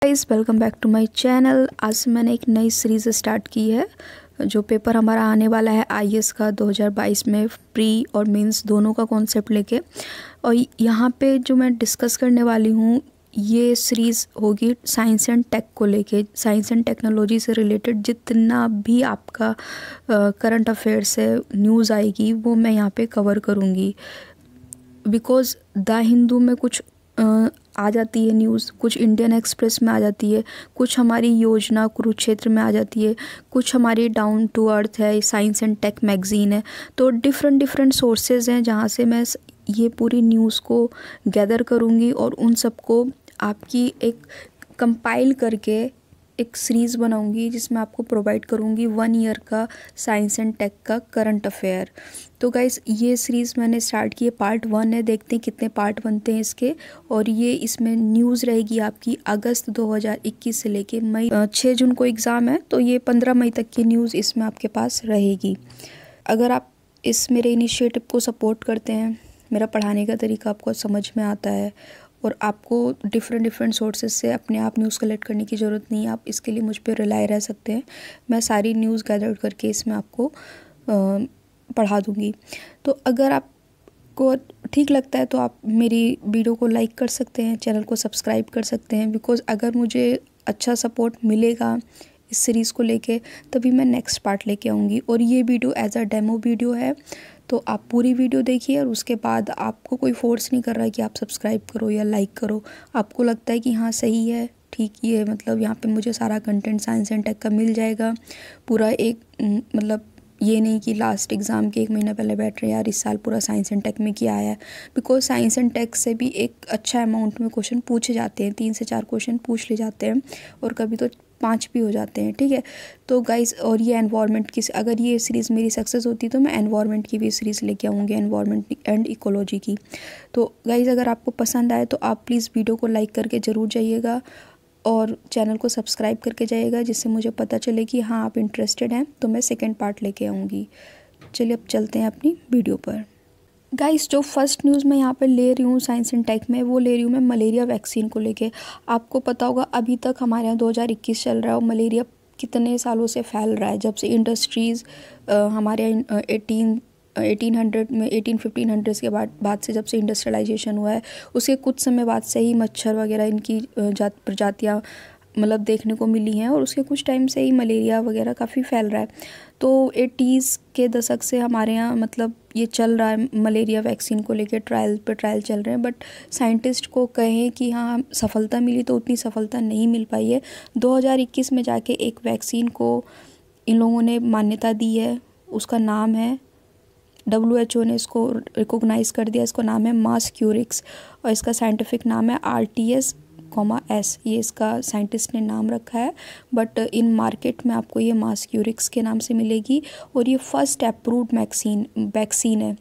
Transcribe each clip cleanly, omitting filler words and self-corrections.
Guys, welcome back to my channel. आज मैंने एक नई सीरीज़ स्टार्ट की है। जो पेपर हमारा आने वाला है आईएएस का 2022 में, प्री और मेंस दोनों का कॉन्सेप्ट लेके, और यहाँ पे जो मैं डिस्कस करने वाली हूँ ये सीरीज़ होगी साइंस एंड टेक को लेके। साइंस एंड टेक्नोलॉजी से रिलेटेड जितना भी आपका करंट अफेयर्स है, न्यूज़ आएगी, वो मैं यहाँ पे कवर करूँगी। बिकॉज़ द हिंदू में कुछ आ जाती है न्यूज़, कुछ इंडियन एक्सप्रेस में आ जाती है, कुछ हमारी योजना कुरुक्षेत्र में आ जाती है, कुछ हमारी डाउन टू अर्थ है, साइंस एंड टेक मैगज़ीन है। तो डिफरेंट सोर्सेज हैं जहाँ से मैं ये पूरी न्यूज़ को गैदर करूँगी और उन सबको आपकी एक कंपाइल करके एक सीरीज़ बनाऊंगी जिसमें आपको प्रोवाइड करूंगी 1 ईयर का साइंस एंड टेक का करंट अफेयर। तो गाइस, ये सीरीज़ मैंने स्टार्ट की है, पार्ट 1 है। देखते हैं कितने पार्ट बनते हैं इसके। और ये इसमें न्यूज़ रहेगी आपकी अगस्त 2021 से लेके मई 6 जून को एग्ज़ाम है, तो ये 15 मई तक की न्यूज़ इसमें आपके पास रहेगी। अगर आप इस मेरे इनिशिएटिव को सपोर्ट करते हैं, मेरा पढ़ाने का तरीका आपको समझ में आता है और आपको डिफरेंट सोर्सेज से अपने आप न्यूज़ कलेक्ट करने की ज़रूरत नहीं है, आप इसके लिए मुझ पर रिलाई रह सकते हैं। मैं सारी न्यूज़ गैदर करके इसमें आपको पढ़ा दूँगी। तो अगर आपको ठीक लगता है तो आप मेरी वीडियो को लाइक कर सकते हैं, चैनल को सब्सक्राइब कर सकते हैं। बिकॉज़ अगर मुझे अच्छा सपोर्ट मिलेगा इस सीरीज़ को लेके, तभी मैं नेक्स्ट पार्ट लेके आऊँगी। और ये video as a demo video है, तो आप पूरी वीडियो देखिए और उसके बाद आपको कोई फोर्स नहीं कर रहा है कि आप सब्सक्राइब करो या लाइक करो। आपको लगता है कि हाँ सही है, ठीक ही है, मतलब यहाँ पे मुझे सारा कंटेंट साइंस एंड टेक का मिल जाएगा पूरा। एक मतलब ये नहीं कि लास्ट एग्ज़ाम के 1 महीना पहले बैठ रहे यार इस साल पूरा साइंस एंड टेक में क्या आया है। बिकॉज साइंस एंड टेक से भी एक अच्छा अमाउंट में क्वेश्चन पूछे जाते हैं, 3 से 4 क्वेश्चन पूछ ले जाते हैं और कभी तो 5 भी हो जाते हैं। ठीक है, तो गाइस, और ये एनवायरनमेंट की, अगर ये सीरीज़ मेरी सक्सेस होती तो मैं एनवायरनमेंट की भी सीरीज़ लेके आऊँगी, एनवायरनमेंट एंड इकोलॉजी की। तो गाइस, अगर आपको पसंद आए तो आप प्लीज़ वीडियो को लाइक करके ज़रूर जाइएगा और चैनल को सब्सक्राइब करके जाइएगा, जिससे मुझे पता चले कि हाँ आप इंटरेस्टेड हैं, तो मैं सेकेंड पार्ट लेके आऊँगी। चलिए अब चलते हैं अपनी वीडियो पर। गाइस, जो फर्स्ट न्यूज़ मैं यहाँ पर ले रही हूँ साइंस एंड टेक में, वो ले रही हूँ मैं मलेरिया वैक्सीन को लेके। आपको पता होगा अभी तक हमारे यहाँ 2021 चल रहा है और मलेरिया कितने सालों से फैल रहा है। जब से इंडस्ट्रीज़ हमारे यहाँ 1800 में 1500 के बाद से जब से इंडस्ट्रियलाइजेशन हुआ है, उसके कुछ समय बाद से ही मच्छर वगैरह इनकी प्रजातियाँ मतलब देखने को मिली हैं और उसके कुछ टाइम से ही मलेरिया वगैरह काफ़ी फैल रहा है। तो 80s के दशक से हमारे यहाँ मतलब ये चल रहा है, मलेरिया वैक्सीन को लेके ट्रायल चल रहे हैं। बट साइंटिस्ट को कहें कि हाँ सफलता मिली, तो उतनी सफलता नहीं मिल पाई है। 2021 में जाके एक वैक्सीन को इन लोगों ने मान्यता दी है, उसका नाम है, WHO ने इसको रिकॉग्नाइज़ कर दिया, इसको नाम है मास्क्यूरिक्स और इसका साइंटिफिक नाम है RTS, ये इसका साइंटिस्ट ने नाम रखा है। बट इन मार्केट में आपको ये मास्क्यूरिक्स के नाम से मिलेगी और ये फर्स्ट अप्रूव्ड वैक्सीन है।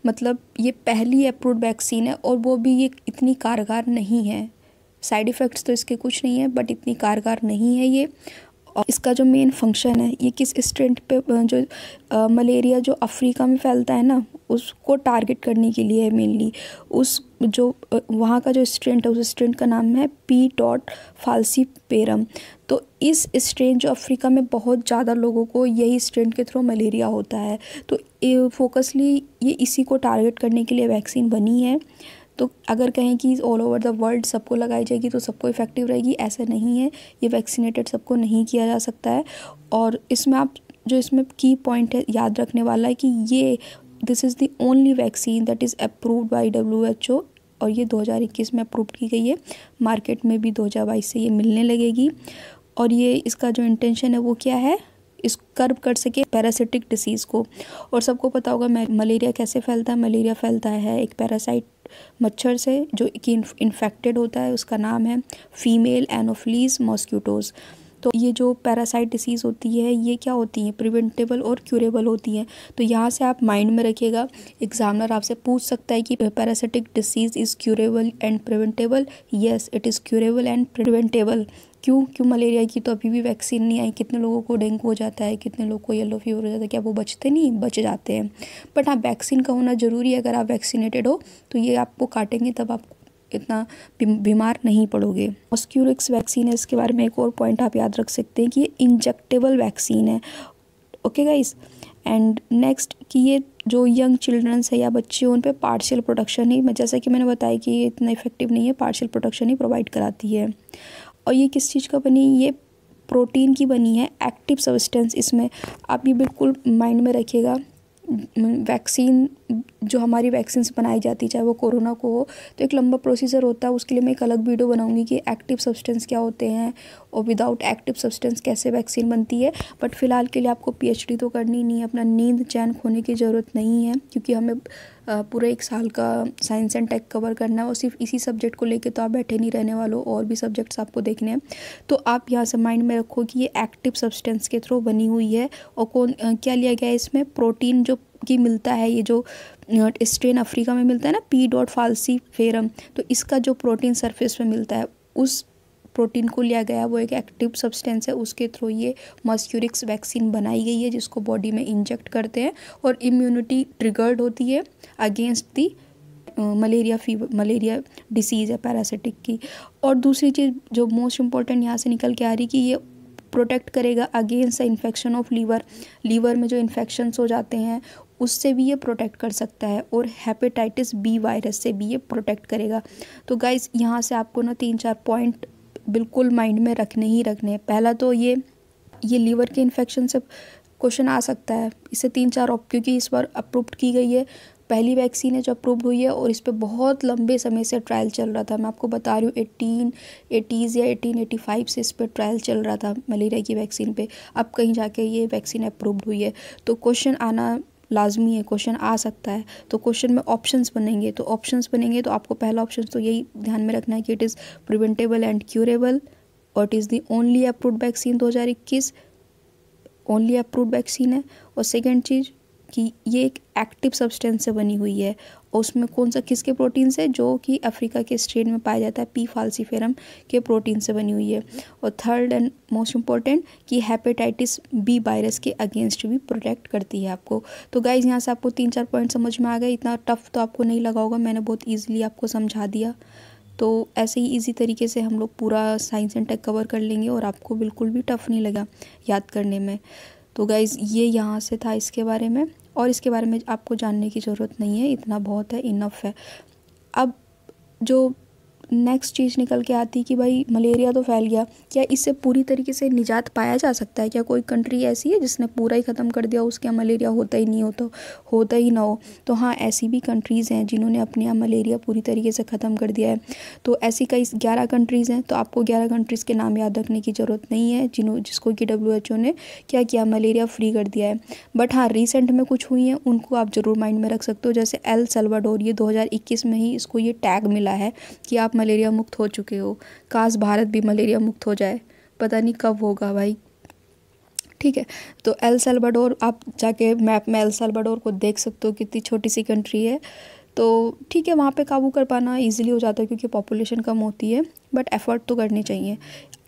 मतलब ये पहली अप्रूव्ड वैक्सीन है और वो भी ये इतनी कारगर नहीं है। साइड इफ़ेक्ट्स तो इसके कुछ नहीं है, बट इतनी कारगर नहीं है ये। और इसका जो मेन फंक्शन है, ये किस स्ट्रेन पे, जो मलेरिया जो अफ्रीका में फैलता है ना, उसको टारगेट करने के लिए है मेनली। उस जो वहाँ का जो स्ट्रेन है, उस स्ट्रेन का नाम है P.falciparum। तो इस स्ट्रेन जो अफ्रीका में बहुत ज़्यादा लोगों को यही स्ट्रेन के थ्रू मलेरिया होता है, तो फोकसली ये इसी को टारगेट करने के लिए वैक्सीन बनी है। तो अगर कहें कि ऑल ओवर द वर्ल्ड सबको लगाई जाएगी तो सबको इफ़ेक्टिव रहेगी, ऐसा नहीं है। ये वैक्सीनेटेड सबको नहीं किया जा सकता है। और इसमें की पॉइंट है याद रखने वाला है कि this is the only vaccine that is approved by WHO और ये 2021 में अप्रूव की गई है। मार्केट में भी 2022 से ये मिलने लगेगी। और ये इसका जो इंटेंशन है वो क्या है, इस कर्व कर सके पैरासिटिक डिसीज़ को। और सबको पता होगा मलेरिया कैसे फैलता है। मलेरिया फैलता है एक पैरासाइट मच्छर से जो कि इन्फेक्टेड होता है, उसका नाम है फीमेल एनोफिलीज मॉस्क्यूटोज़। तो ये जो पैरासाइट डिसीज़ होती है, ये क्या होती हैं, प्रिवेंटेबल और क्यूरेबल होती हैं। तो यहाँ से आप माइंड में रखिएगा, एग्जामिनर आपसे पूछ सकता है कि parasitic disease is curable and preventable. Yes, it is curable and preventable. क्यों मलेरिया की तो अभी भी वैक्सीन नहीं आई। कितने लोगों को डेंगू हो जाता है, कितने लोगों को येलो फीवर हो जाता है, क्या वो बचते नहीं? बच जाते हैं। बट हाँ, वैक्सीन का होना ज़रूरी है। अगर आप वैक्सीनेटेड हो तो ये आपको काटेंगे तब आप इतना बीमार नहीं पड़ोगे। मॉस्क्यूरिक्स वैक्सीन है, इसके बारे में एक और पॉइंट आप याद रख सकते हैं कि ये इंजेक्टेबल वैक्सीन है। ओके गाइस, एंड नेक्स्ट कि ये जो यंग चिल्ड्रंस है या बच्चे उन पे पार्शियल प्रोटेक्शन ही, जैसा कि मैंने बताया कि ये इतना इफेक्टिव नहीं है, पार्शियल प्रोटेक्शन ही प्रोवाइड कराती है। और ये किस चीज़ का बनी, ये प्रोटीन की बनी है, एक्टिव सब्सटेंस इसमें, आप ये बिल्कुल माइंड में रखिएगा। वैक्सीन जो हमारी वैक्सीन्स बनाई जाती है, चाहे वो कोरोना को हो, तो एक लंबा प्रोसीजर होता है, उसके लिए मैं एक अलग वीडियो बनाऊंगी कि एक्टिव सब्सटेंस क्या होते हैं और विदाउट एक्टिव सब्सटेंस कैसे वैक्सीन बनती है। बट फिलहाल के लिए आपको पीएचडी तो करनी नहीं है, अपना नींद चैन खोने की ज़रूरत नहीं है, क्योंकि हमें पूरे 1 साल का साइंस एंड टेक कवर करना है और सिर्फ इसी सब्जेक्ट को लेके तो आप बैठे नहीं रहने वालों, और भी सब्जेक्ट्स आपको देखने हैं। तो आप यहाँ से माइंड में रखो कि ये एक्टिव सब्सटेंस के थ्रू बनी हुई है। और क्या लिया गया है इसमें, प्रोटीन जो कि मिलता है, ये जो स्ट्रेन अफ्रीका में मिलता है ना, P.falciparum, तो इसका जो प्रोटीन सरफेस पे मिलता है, उस प्रोटीन को लिया गया, वो एक एक्टिव सब्सटेंस है, उसके थ्रू ये मॉस्क्यूरिक्स वैक्सीन बनाई गई है, जिसको बॉडी में इंजेक्ट करते हैं और इम्यूनिटी ट्रिगर्ड होती है अगेंस्ट दी मलेरिया डिसीज़ है पैरासिटिक की। और दूसरी चीज़ जो मोस्ट इम्पॉर्टेंट यहाँ से निकल के आ रही कि ये प्रोटेक्ट करेगा against the infection of liver में जो इन्फेक्शंस हो जाते हैं उससे भी ये प्रोटेक्ट कर सकता है, और हेपेटाइटिस बी वायरस से भी ये प्रोटेक्ट करेगा। तो गाइज़ यहाँ से आपको ना 3-4 पॉइंट बिल्कुल माइंड में रखने ही रखने हैं। पहला तो ये लीवर के इन्फेक्शन से क्वेश्चन आ सकता है, इससे 3-4 क्योंकि इस बार अप्रूव्ड की गई है, पहली वैक्सीन है जो अप्रूव्ड हुई है, और इस पर बहुत लंबे समय से ट्रायल चल रहा था। मैं आपको बता रही हूँ 1880s या 1885 से इस पर ट्रायल चल रहा था मलेरिया की वैक्सीन पे। अब कहीं जाके ये वैक्सीन अप्रूव्ड हुई है, तो क्वेश्चन आना लाजमी है, क्वेश्चन आ सकता है। तो क्वेश्चन में ऑप्शंस बनेंगे, तो आपको पहला ऑप्शन तो यही ध्यान में रखना है कि it is preventable and curable, और it is the only approved vaccine 2021 only approved vaccine है। और सेकेंड चीज़ कि ये एक एक्टिव सब्सटेंस से बनी हुई है, और उसमें कौन सा किसके प्रोटीन से, जो कि अफ्रीका के स्ट्रेन में पाया जाता है P. falciparum के प्रोटीन से बनी हुई है। और थर्ड एंड मोस्ट इम्पॉर्टेंट कि हेपेटाइटिस बी वायरस के अगेंस्ट भी प्रोटेक्ट करती है आपको। तो गाइज़ यहाँ से आपको 3-4 पॉइंट समझ में आ गए, इतना टफ तो आपको नहीं लगा होगा, मैंने बहुत ईजिली आपको समझा दिया। तो ऐसे ही इजी तरीके से हम लोग पूरा साइंस एंड टेक कवर कर लेंगे और आपको बिल्कुल भी टफ नहीं लगा याद करने में। तो गाइज़ ये यहाँ से था इसके बारे में, और इसके बारे में आपको जानने की ज़रूरत नहीं है, इतना बहुत है, इनफ है। अब जो नेक्स्ट चीज़ निकल के आती कि भाई मलेरिया तो फैल गया, क्या इससे पूरी तरीके से निजात पाया जा सकता है? क्या कोई कंट्री ऐसी है जिसने पूरा ही ख़त्म कर दिया, उसके यहाँ मलेरिया होता ही नहीं होता ही ना हो? तो हाँ, ऐसी भी कंट्रीज़ हैं जिन्होंने अपने यहाँ मलेरिया पूरी तरीके से ख़त्म कर दिया है। तो ऐसी कई 11 कंट्रीज़ हैं, तो आपको 11 कंट्रीज़ के नाम याद रखने की ज़रूरत नहीं है जिसको कि WHO ने क्या किया, मलेरिया फ्री कर दिया है। बट हाँ, रिसेंट में कुछ हुई हैं, उनको आप ज़रूर माइंड में रख सकते हो, जैसे एल सल्वाडोर, ये 2021 में ही इसको ये टैग मिला है कि आप मलेरिया मुक्त हो चुके हो। काश भारत भी मलेरिया मुक्त हो जाए, पता नहीं कब होगा भाई। ठीक है, तो एल सल्वाडोर, आप जाके मैप में एल सल्वाडोर को देख सकते हो, कितनी छोटी सी कंट्री है। तो ठीक है, वहाँ पे काबू कर पाना इजीली हो जाता है क्योंकि पॉपुलेशन कम होती है, बट एफर्ट तो करनी चाहिए।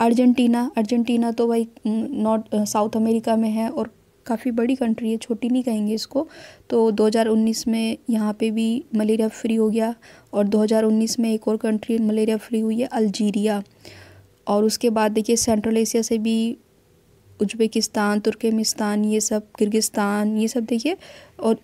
अर्जेंटीना तो भाई साउथ अमेरिका में है और काफ़ी बड़ी कंट्री है, छोटी नहीं कहेंगे इसको। तो 2019 में यहाँ पे भी मलेरिया फ्री हो गया, और 2019 में एक और कंट्री मलेरिया फ्री हुई है, अल्जीरिया। और उसके बाद देखिए सेंट्रल एशिया से भी उज्बेकिस्तान, तुर्कमेनिस्तान, ये सब, किर्गिस्तान, ये सब देखिए। और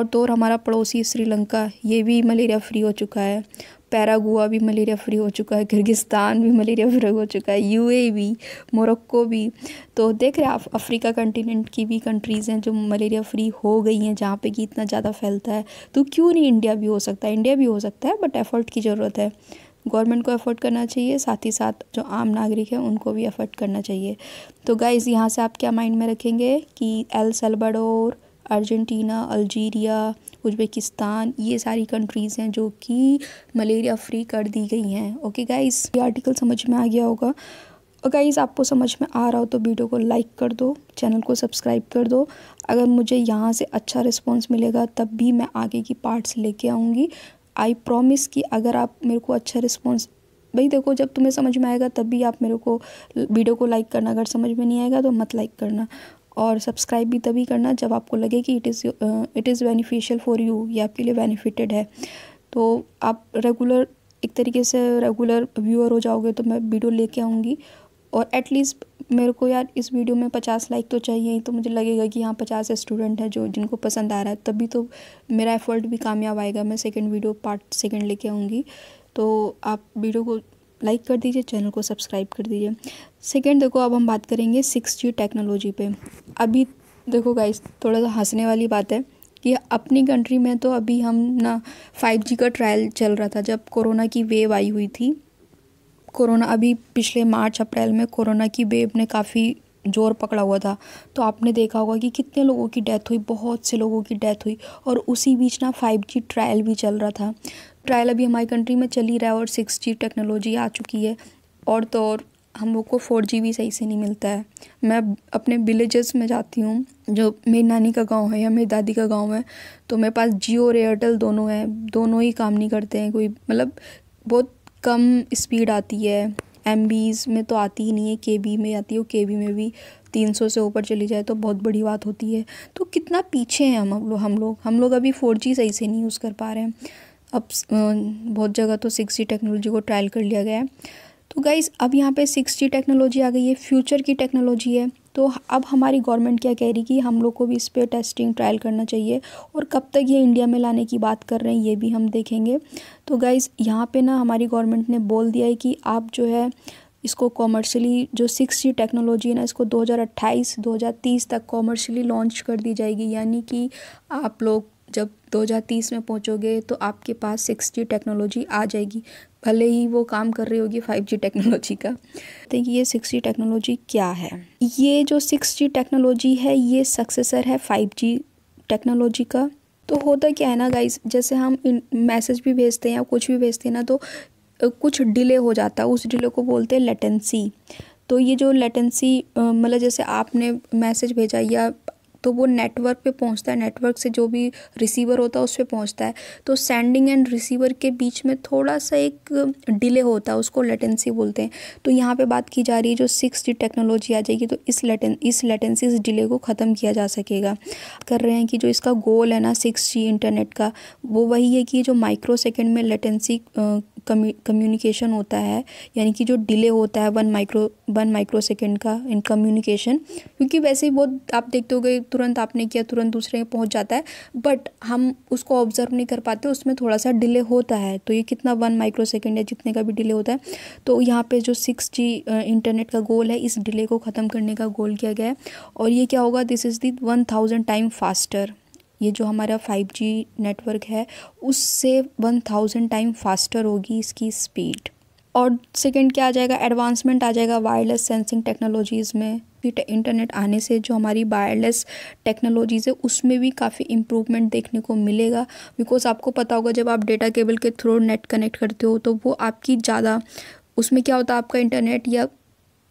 तो और हमारा पड़ोसी श्रीलंका, ये भी मलेरिया फ्री हो चुका है। पैरागुआ भी मलेरिया फ्री हो चुका है, किर्गिस्तान भी मलेरिया फ्री हो चुका है, UAE, मोरक्को भी। तो देख रहे हैं आप, अफ्रीका कंटिनेंट की भी कंट्रीज़ हैं जो मलेरिया फ्री हो गई हैं, जहाँ पे कि इतना ज़्यादा फैलता है। तो क्यों नहीं इंडिया भी हो सकता है? इंडिया भी हो सकता है, बट एफर्ट की ज़रूरत है। गवर्नमेंट को एफर्ट करना चाहिए, साथ ही साथ जो आम नागरिक हैं उनको भी एफर्ट करना चाहिए। तो गाइज़ यहाँ से आप क्या माइंड में रखेंगे कि El Salvador, Argentina, Algeria, Uzbekistan, ये सारी कंट्रीज़ हैं जो कि मलेरिया फ्री कर दी गई हैं। ओके गाइज़, ये आर्टिकल समझ में आ गया होगा। और गाइज़ आपको समझ में आ रहा हो तो वीडियो को लाइक कर दो, चैनल को सब्सक्राइब कर दो। अगर मुझे यहाँ से अच्छा रिस्पॉन्स मिलेगा तब भी मैं आगे की पार्ट्स लेके आऊँगी। आई प्रॉमिस कि अगर आप मेरे को अच्छा रिस्पॉन्स, भाई देखो, जब तुम्हें समझ में आएगा तब भी आप मेरे को वीडियो को लाइक करना, अगर समझ में नहीं आएगा तो मत लाइक करना। और सब्सक्राइब भी तभी करना जब आपको लगे कि it is beneficial for you, ये आपके लिए बेनिफिटेड है। तो आप रेगुलर एक तरीके से रेगुलर व्यूअर हो जाओगे तो मैं वीडियो लेके आऊँगी। और एटलीस्ट मेरे को यार इस वीडियो में 50 लाइक तो चाहिए ही, तो मुझे लगेगा कि हाँ 50 स्टूडेंट हैं जो जिनको पसंद आ रहा है, तभी तो मेरा एफर्ट भी कामयाब आएगा। मैं सेकंड वीडियो पार्ट सेकंड लेके आऊँगी। तो आप वीडियो को लाइक कर दीजिए, चैनल को सब्सक्राइब कर दीजिए। सेकंड देखो, अब हम बात करेंगे 6G टेक्नोलॉजी पे। अभी देखो गाइस, थोड़ा सा हंसने वाली बात है कि अपनी कंट्री में तो अभी हम ना 5G का ट्रायल चल रहा था जब कोरोना की वेव आई हुई थी। कोरोना अभी पिछले मार्च अप्रैल में कोरोना की वेव ने काफ़ी जोर पकड़ा हुआ था। तो आपने देखा होगा कि कितने लोगों की डेथ हुई, बहुत से लोगों की डेथ हुई। और उसी बीच ना 5G ट्रायल भी चल रहा था। ट्रायल अभी हमारी कंट्री में चल ही रहा है और 6G टेक्नोलॉजी आ चुकी है। और तो और हम लोग को 4G भी सही से नहीं मिलता है। मैं अपने विलेजेस में जाती हूँ, जो मेरी नानी का गांव है या मेरी दादी का गांव है, तो मेरे पास जियो और एयरटेल दोनों है, दोनों ही काम नहीं करते हैं। कोई मतलब बहुत कम स्पीड आती है, MBs में तो आती ही नहीं है, KB में आती है। और KB में भी 300 से ऊपर चली जाए तो बहुत बड़ी बात होती है। तो कितना पीछे हैं हम लोग अभी 4G सही से नहीं यूज़ कर पा रहे हैं। अब बहुत जगह तो 6G टेक्नोलॉजी को ट्रायल कर लिया गया है। तो गाइज़ अब यहाँ पे 6G टेक्नोलॉजी आ गई है, फ्यूचर की टेक्नोलॉजी है। तो अब हमारी गवर्नमेंट क्या कह रही कि हम लोग को भी इस पे टेस्टिंग ट्रायल करना चाहिए, और कब तक ये इंडिया में लाने की बात कर रहे हैं ये भी हम देखेंगे। तो गाइज़ यहाँ पे ना हमारी गवर्नमेंट ने बोल दिया है कि आप जो है इसको कॉमर्शियली, जो 6G टेक्नोलॉजी है ना, इसको 2028-2030 तक कॉमर्शियली लॉन्च कर दी जाएगी। यानी कि आप लोग जब 2030 में पहुंचोगे तो आपके पास 6G टेक्नोलॉजी आ जाएगी, भले ही वो काम कर रही होगी 5G टेक्नोलॉजी का। देखिए ये 6G टेक्नोलॉजी क्या है। ये जो 6G टेक्नोलॉजी है ये सक्सेसर है 5G टेक्नोलॉजी का। तो होता क्या है ना गाइस, जैसे हम मैसेज भी भेजते हैं या कुछ भी भेजते हैं ना, तो कुछ डिले हो जाता है, उस डिले को बोलते हैं लेटेंसी। तो ये जो लेटेंसी मतलब जैसे आपने मैसेज भेजा या तो वो नेटवर्क पे पहुंचता है, नेटवर्क से जो भी रिसीवर होता है उस पे पहुंचता है। तो सेंडिंग एंड रिसीवर के बीच में थोड़ा सा एक डिले होता है, उसको लेटेंसी बोलते हैं। तो यहाँ पे बात की जा रही है जो 6G टेक्नोलॉजी आ जाएगी तो इस लेटेंसी, इस डिले को ख़त्म किया जा सकेगा। कर रहे हैं कि जो इसका गोल है ना 6G इंटरनेट का, वो वही है कि जो माइक्रो सेकेंड में लेटेंसी कम्युनिकेशन होता है, यानी कि जो डिले होता है 1 माइक्रो सेकेंड का इन कम्युनिकेशन, क्योंकि वैसे ही बहुत आप देखते होगे तुरंत आपने किया तुरंत दूसरे में पहुंच जाता है, बट हम उसको ऑब्जर्व नहीं कर पाते, उसमें थोड़ा सा डिले होता है। तो ये कितना 1 माइक्रो सेकेंड है, जितने का भी डिले होता है। तो यहाँ पे जो 6G इंटरनेट का गोल है, इस डिले को ख़त्म करने का गोल किया गया है। और ये क्या होगा, this is the 1000 time faster. ये जो हमारा 5G नेटवर्क है उससे 1000 टाइम फास्टर होगी इसकी स्पीड। और सेकंड क्या आ जाएगा, एडवांसमेंट आ जाएगा वायरलेस सेंसिंग टेक्नोलॉजीज़ में। इंटरनेट आने से जो हमारी वायरलेस टेक्नोलॉजीज़ है उसमें भी काफ़ी इम्प्रूवमेंट देखने को मिलेगा। बिकॉज आपको पता होगा जब आप डेटा केबल के थ्रू नेट कनेक्ट करते हो तो वो आपकी ज़्यादा, उसमें क्या होता है आपका इंटरनेट या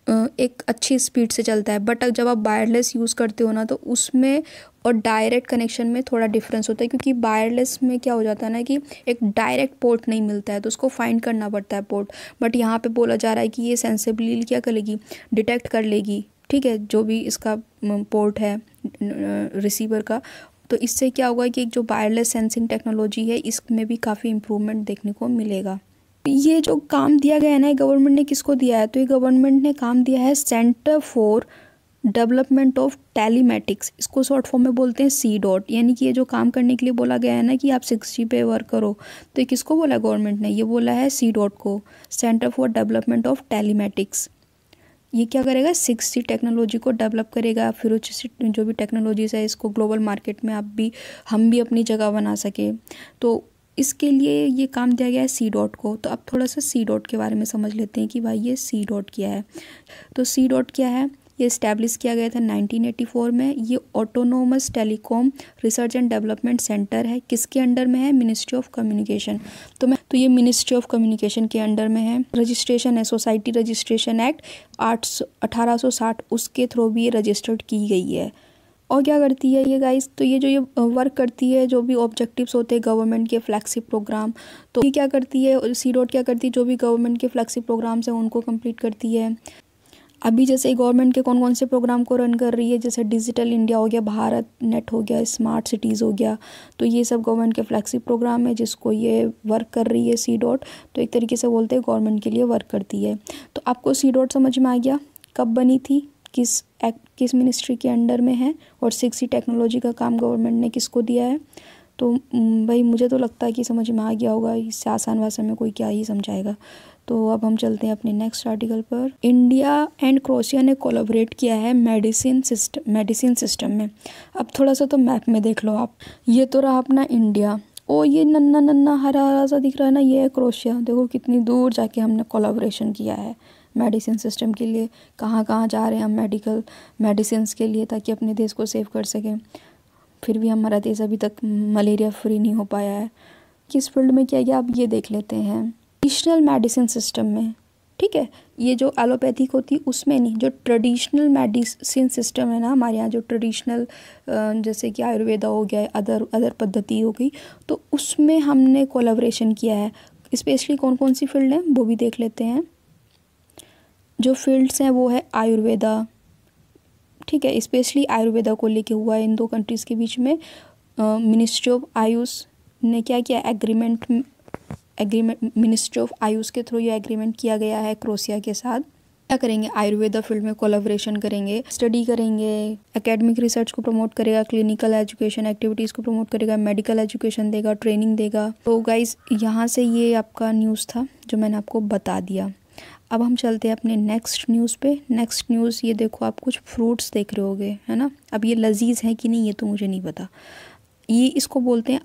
एक अच्छी स्पीड से चलता है। बट जब आप वायरलेस यूज़ करते हो ना तो उसमें और डायरेक्ट कनेक्शन में थोड़ा डिफरेंस होता है, क्योंकि वायरलेस में क्या हो जाता है ना कि एक डायरेक्ट पोर्ट नहीं मिलता है तो उसको फाइंड करना पड़ता है पोर्ट। बट यहाँ पे बोला जा रहा है कि ये सेंसिबली क्या कर लेगी, डिटेक्ट कर लेगी, ठीक है, जो भी इसका पोर्ट है रिसीवर का। तो इससे क्या होगा कि जो वायरलेस सेंसिंग टेक्नोलॉजी है इसमें भी काफ़ी इम्प्रूवमेंट देखने को मिलेगा। ये जो काम दिया गया है ना, गवर्नमेंट ने किसको दिया है, तो ये गवर्नमेंट ने काम दिया है centre for development of telematics, इसको शॉर्ट फॉर्म में बोलते हैं CDOT। यानी कि ये जो काम करने के लिए बोला गया है ना कि आप 6G पे वर्क करो, तो ये किसको बोला गवर्नमेंट ने, ये बोला है CDOT को, centre for development of telematics. ये क्या करेगा, 6G टेक्नोलॉजी को डेवलप करेगा, फिर जो भी टेक्नोलॉजीज है इसको ग्लोबल मार्केट में हम भी अपनी जगह बना सके। तो इसके लिए ये काम दिया गया है CDOT को। तो अब थोड़ा सा CDOT के बारे में समझ लेते हैं कि भाई ये CDOT क्या है। तो CDOT क्या है, ये इस्टेब्लिश किया गया था 1984 में। ये autonomous telecom research and development centre है, किसके अंडर में है, मिनिस्ट्री ऑफ कम्युनिकेशन। तो ये मिनिस्ट्री ऑफ कम्युनिकेशन के अंडर में है। रजिस्ट्रेशन है सोसाइटी रजिस्ट्रेशन एक्ट 1860, उसके थ्रू भी ये रजिस्टर्ड की गई है। और क्या करती है ये गाइस, तो ये वर्क करती है, जो भी ऑब्जेक्टिव्स होते हैं गवर्नमेंट के फ्लैगशिप प्रोग्राम, तो ये क्या करती है, CDOT क्या करती है, जो भी गवर्नमेंट के फ्लैगशिप प्रोग्राम्स हैं उनको कंप्लीट करती है। अभी जैसे गवर्नमेंट के कौन कौन से प्रोग्राम को रन कर रही है, जैसे डिजिटल इंडिया हो गया, भारत नेट हो गया, स्मार्ट सिटीज़ हो गया, तो ये सब गवर्नमेंट के फ्लैगशिप प्रोग्राम है जिसको ये वर्क कर रही है सी डॉट। तो एक तरीके से बोलते हैं गवर्नमेंट के लिए वर्क करती है। तो आपको सी डॉट समझ में आ गया, कब बनी थी, किस मिनिस्ट्री के अंडर में है, और 6C टेक्नोलॉजी का काम गवर्नमेंट ने किसको दिया है। तो भाई मुझे तो लगता है कि समझ में आ गया होगा, इससे आसान भाषा में कोई क्या ही समझाएगा। तो अब हम चलते हैं अपने नेक्स्ट आर्टिकल पर। इंडिया एंड क्रोएशिया ने कोलैबोरेट किया है मेडिसिन सिस्टम में। अब थोड़ा सा तो मैप में देख लो आप, ये तो रहा अपना इंडिया, ओ ये नन्ना नन्ना हरा हरा सा दिख रहा है ना, ये है क्रोएशिया। देखो कितनी दूर जाके हमने कोलैबोरेशन किया है मेडिसिन सिस्टम के लिए। कहाँ कहाँ जा रहे हैं हम मेडिसिन के लिए, ताकि अपने देश को सेव कर सकें। फिर भी हमारा देश अभी तक मलेरिया फ्री नहीं हो पाया है। किस फील्ड में किया गया, अब ये देख लेते हैं। ट्रेडिशनल मेडिसिन सिस्टम में, ठीक है, ये जो एलोपैथिक होती है उसमें नहीं, जो ट्रेडिशनल मेडिसिन सिस्टम है ना हमारे यहाँ, जो ट्रेडिशनल जैसे कि आयुर्वेदा हो गया, अदर पद्धति हो गई, तो उसमें हमने कोलैबोरेशन किया है। स्पेशली कौन कौन सी फील्ड हैं वो भी देख लेते हैं। जो फील्ड्स हैं वो है आयुर्वेदा, ठीक है, स्पेशली आयुर्वेदा को लेके हुआ है इन दो कंट्रीज़ के बीच में। मिनिस्ट्री ऑफ आयुष ने क्या किया, एग्रीमेंट मिनिस्ट्री ऑफ आयुष के थ्रू ये एग्रीमेंट किया गया है क्रोएशिया के साथ। क्या करेंगे, आयुर्वेदा फील्ड में कोलैबोरेशन करेंगे, स्टडी करेंगे, एकेडमिक रिसर्च को प्रमोट करेगा, क्लिनिकल एजुकेशन एक्टिविटीज़ को प्रमोट करेगा, मेडिकल एजुकेशन देगा, ट्रेनिंग देगा। तो गाइज यहाँ से ये आपका न्यूज़ था जो मैंने आपको बता दिया। अब हम चलते हैं अपने नेक्स्ट न्यूज़ पे। नेक्स्ट न्यूज़ ये देखो, आप कुछ फ्रूट्स देख रहे होगे, है ना। अब ये लजीज है कि नहीं ये तो मुझे नहीं पता। ये इसको बोलते हैं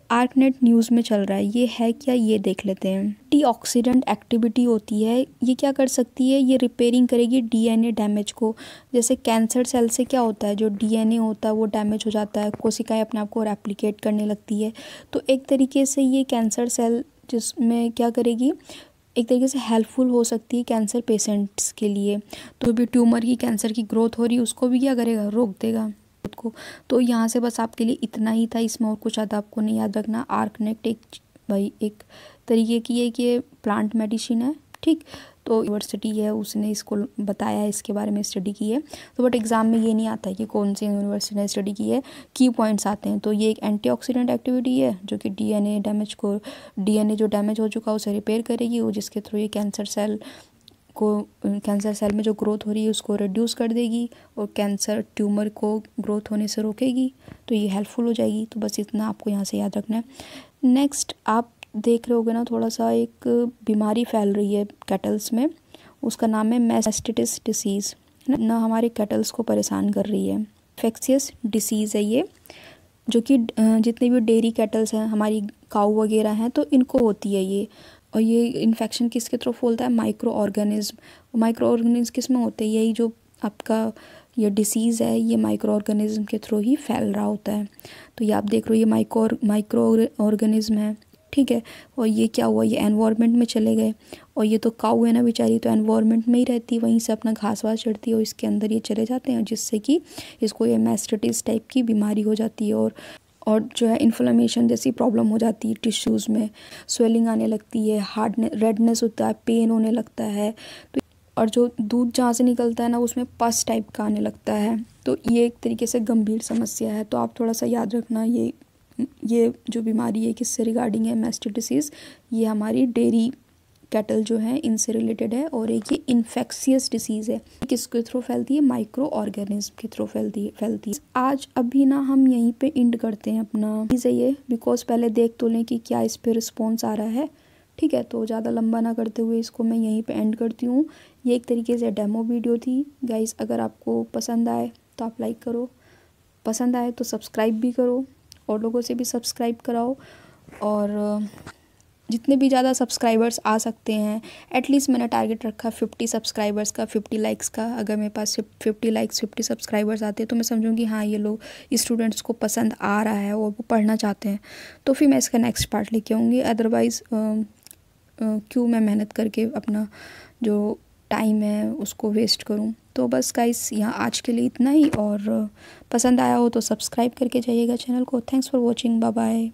आर्कनेट न्यूज़ में चल रहा है। ये है क्या, ये देख लेते हैं। एंटीऑक्सीडेंट एक्टिविटी होती है, ये क्या कर सकती है, ये रिपेयरिंग करेगी डीएनए डैमेज को। जैसे कैंसर सेल से क्या होता है, जो डीएनए होता है वो डैमेज हो जाता है, कोशिकाएं अपने आप को रेप्लिकेट करने लगती है। तो एक तरीके से ये कैंसर सेल जिसमें क्या करेगी, एक तरीके से हेल्पफुल हो सकती है कैंसर पेशेंट्स के लिए। तो भी ट्यूमर की, कैंसर की ग्रोथ हो रही है उसको भी क्या करेगा, रोक देगा खुद को। तो यहाँ से बस आपके लिए इतना ही था, इसमें और कुछ ज़्यादा आपको नहीं याद रखना। आर्कनेट एक तरीके की है कि ये प्लांट मेडिसिन है, ठीक। तो यूनिवर्सिटी है उसने इसको बताया है, इसके बारे में स्टडी की है। तो बट एग्ज़ाम में ये नहीं आता है कि कौन सी यूनिवर्सिटी ने स्टडी की है, की पॉइंट्स आते हैं। तो ये एक एंटीऑक्सीडेंट एक्टिविटी है जो कि डीएनए जो डैमेज हो चुका है उसे रिपेयर करेगी, और जिसके थ्रू ये कैंसर सेल में जो ग्रोथ हो रही है उसको रिड्यूस कर देगी, और कैंसर ट्यूमर को ग्रोथ होने से रोकेगी। तो ये हेल्पफुल हो जाएगी। तो बस इतना आपको यहाँ से याद रखना है। नेक्स्ट आप देख रहे होगे ना, थोड़ा सा एक बीमारी फैल रही है कैटल्स में, उसका नाम है मैस्टिटिस डिसीज़, है ना। हमारे कैटल्स को परेशान कर रही है, इन्फेक्शियस डिसीज़ है ये, जो कि जितने भी डेयरी कैटल्स हैं, हमारी काऊ वगैरह हैं, तो इनको होती है ये। और ये इन्फेक्शन किसके थ्रू फैलता है, माइक्रो ऑर्गेनिज्म किस में होते हैं, यही जो आपका ये डिसीज़ है ये माइक्रो ऑर्गेनिज्म के थ्रू ही फैल रहा होता है। तो ये आप देख रहे हो ये माइक्रो ऑर्गेनिज्म है, ठीक है। और ये क्या हुआ, ये एनवायरनमेंट में चले गए, और ये तो काऊ है ना बेचारी, तो एनवायरनमेंट में ही रहती, वहीं से अपना घास वास चढ़ती है, और इसके अंदर ये चले जाते हैं, जिससे कि इसको ये मैस्टिटिस टाइप की बीमारी हो जाती है। और जो है इन्फ्लेमेशन जैसी प्रॉब्लम हो जाती है, टिश्यूज़ में स्वेलिंग आने लगती है, हार्डनेस, रेडनेस होता है, पेन होने लगता है। तो और जो दूध जहाँ से निकलता है ना उसमें पस टाइप का आने लगता है। तो ये एक तरीके से गंभीर समस्या है। तो आप थोड़ा सा याद रखना, ये जो बीमारी है किससे रिगार्डिंग है, मैस्टिटिस, ये हमारी डेयरी कैटल जो है इनसे रिलेटेड है। और एक ये इन्फेक्शियस डिसीज़ है, किसके थ्रू फैलती है, माइक्रो ऑर्गेनिज्म के थ्रू फैलती है। आज अभी ना हम यहीं पे एंड करते हैं अपना चीज़ है ये, बिकॉज पहले देख तो लें कि क्या इस पर रिस्पॉन्स आ रहा है, ठीक है। तो ज़्यादा लंबा ना करते हुए इसको मैं यहीं पे एंड करती हूँ। ये एक तरीके से डेमो वीडियो थी गाइस। अगर आपको पसंद आए तो आप लाइक करो, पसंद आए तो सब्सक्राइब भी करो, और लोगों से भी सब्सक्राइब कराओ। और जितने भी ज़्यादा सब्सक्राइबर्स आ सकते हैं, एटलीस्ट मैंने टारगेट रखा 50 सब्सक्राइबर्स का, 50 लाइक्स का। अगर मेरे पास 50 लाइक्स 50 सब्सक्राइबर्स आते हैं तो मैं समझूंगी हाँ ये लोग स्टूडेंट्स को पसंद आ रहा है और वो पढ़ना चाहते हैं, तो फिर मैं इसका नेक्स्ट पार्ट लेके आऊँगी। अदरवाइज़ क्यों मैं मेहनत करके अपना जो टाइम है उसको वेस्ट करूं। तो बस गाइस यहाँ आज के लिए इतना ही, और पसंद आया हो तो सब्सक्राइब करके जाइएगा चैनल को। Thanks for watching, bye bye.